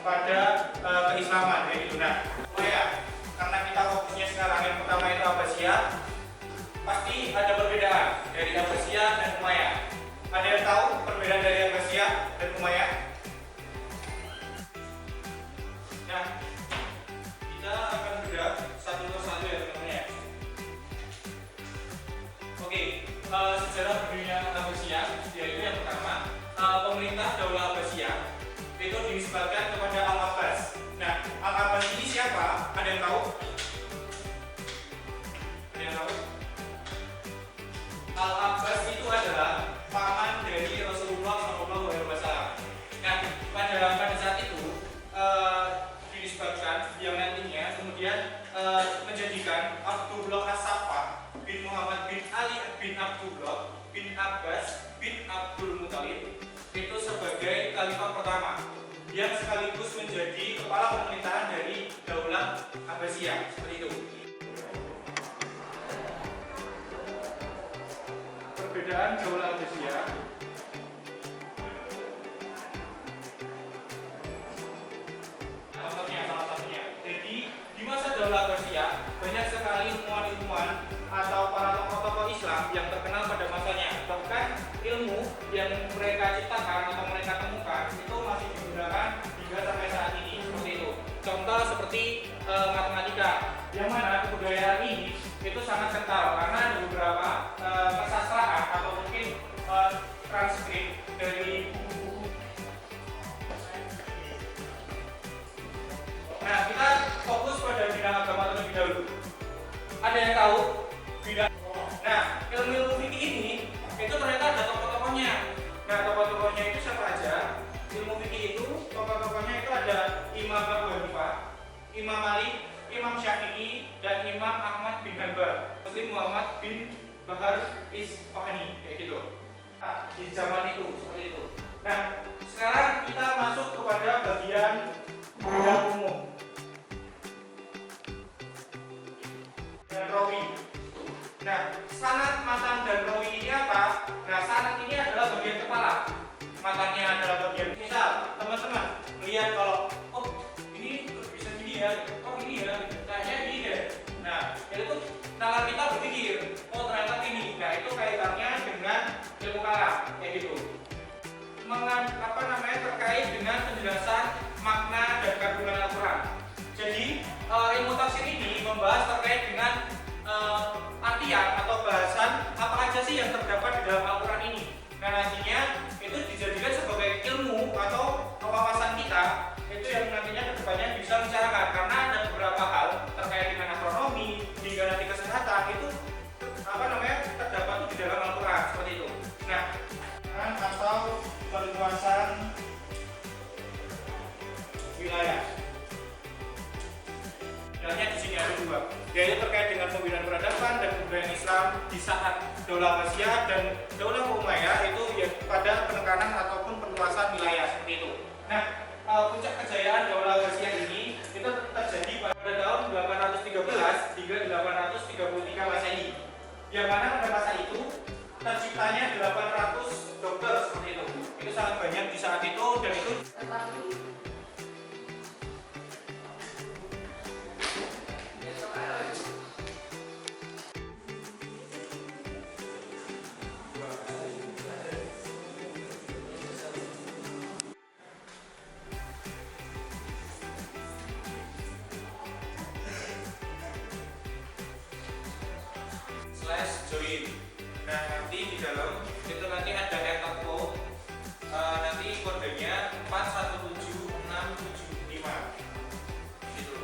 pada keislaman kayak gitu. Nah, ya karena kita fokusnya sekarang yang pertama itu Abbasiyah, pasti ada perbedaan dari Abbasiyah dan Umayyah. Ada yang tahu perbedaan dari Abbasiyah dan Umayyah? Nah, kita akan bedah satu persatu ya teman-teman ya. Oke, sejarah berdirinya Abbasiyah yaitu yang pertama, pemerintah Daulah Abbasiyah itu dinisbatkan kepada Al-Abbas. Nah, Al-Abbas ini siapa? Ada yang tahu? Ada yang tahu? Al-Abbas itu adalah paman dari Rasulullah SAW. Nah, pada saat itu dinisbatkan yang nantinya kemudian menjadikan Abdullah As-Saffah bin Muhammad bin Ali bin Abdullah bin Abbas bin Abdul Muthalib itu sebagai khalifah pertama yang sekaligus menjadi kepala pemerintahan dari Daulah Abbasiyah, seperti itu. Perbedaan Daulah Abbasiyah salah satunya. Jadi di masa Daulah Abbasiyah banyak sekali ilmuwan-ilmuwan atau para tokoh-tokoh Islam yang terkenal pada masanya. Bahkan ilmu yang mereka ciptakan atau mereka temukan itu masih digunakan hingga sampai saat ini, seperti itu. Contoh seperti matematika, yang mana kebudayaan ini itu sangat kental karena ada beberapa kesastraan atau mungkin transkrip dari buku-buku. Nah, kita fokus pada bidang agama terlebih dahulu. Ada yang tahu bidang? Nah, ilmu fikih ini itu ternyata ada tokoh-tokohnya. Nah, tokoh-tokohnya itu siapa aja? Ilmu fikih itu tokoh-tokohnya itu ada Imam Abu Hanifah, Imam Malik, Imam Syafi'i, dan Imam Ahmad bin Hanbal, Muslim Muhammad bin Bahar Isfahani, kayak gitu. Nah, di zaman itu seperti itu. Nah, sekarang kita masuk kepada bagian bidang umum. Dan rawi. Nah, sanad, matan, dan rawi ini apa? Nah, sanad ini adalah bagian kepala, matannya adalah bagian. Misal teman-teman melihat kalau ini bisa gini ya, ini ya, kayaknya ini deh. Nah, itu nalar kita berpikir, ternyata ini. Nah, itu kaitannya dengan ilmu kalam, kayak gitu. Terkait dengan penjelasan makna dan kandungan Al-Quran. Jadi ilmu tafsir ini membahas terkait dengan artian atau bahasan apa aja sih yang terdapat di dalam Al-Quran ini. Nah, nantinya itu dijadikan sebagai ilmu atau wawasan kita, itu yang nantinya kedepannya bisa bicarakan, karena ada beberapa hal terkait dengan astronomi hingga nanti kesehatan itu terdapat di dalam Al-Quran, seperti itu. Nah, atau perluasan wilayah. Wilayahnya di sini ada dua, yaitu terkait dengan pembinaan peradaban dan kebudayaan Islam di saat Daulah Abbasiyah dan Daulah Umayyah itu ya pada penekanan ataupun perluasan wilayah, seperti itu. Nah, puncak kejayaan Daulah Abbasiyah ini itu terjadi pada tahun 813 hingga 833 Masehi, yang mana pada masa itu terciptanya 800 dokter, seperti itu. Itu sangat banyak di saat itu, dan itu join. Nah, nanti di dalam itu nanti ada etap code, nanti kodenya 417675 gitu.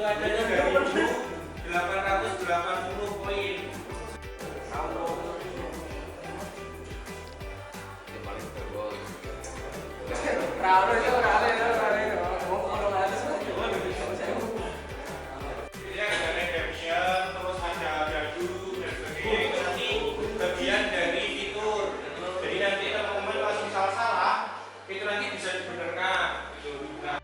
itu ada 3.880 poin. Jadi ada redemption, terus ada gaduh dan sebagainya. Itu nanti bagian dari fitur. Jadi nanti teman-teman kalau misalnya salah, itu nanti bisa dibenarkan. Gitu. Nah,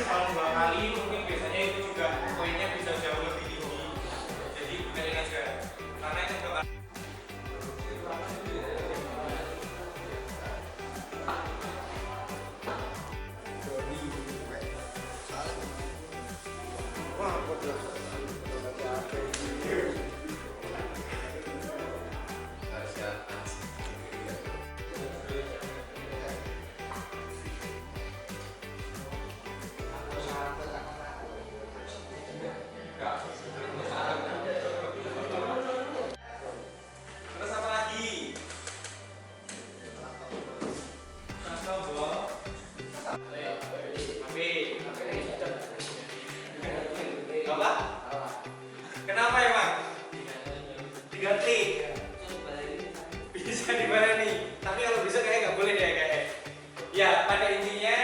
kalau 2 kali mungkin biasanya itu juga poinnya bisa jauh lebih tinggi. Jadi bukain aja karena itu bakal terus apa lagi? Apa? Kenapa emang? Diganti? Bisa dibaleni. Tapi kalau bisa kayaknya nggak boleh deh kayaknya. Ya pada intinya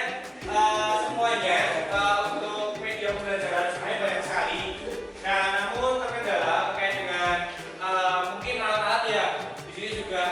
semuanya untuk media pembelajaran sebenarnya banyak sekali. Nah namun terkendala terkait dengan mungkin alat-alat ya. Di sini juga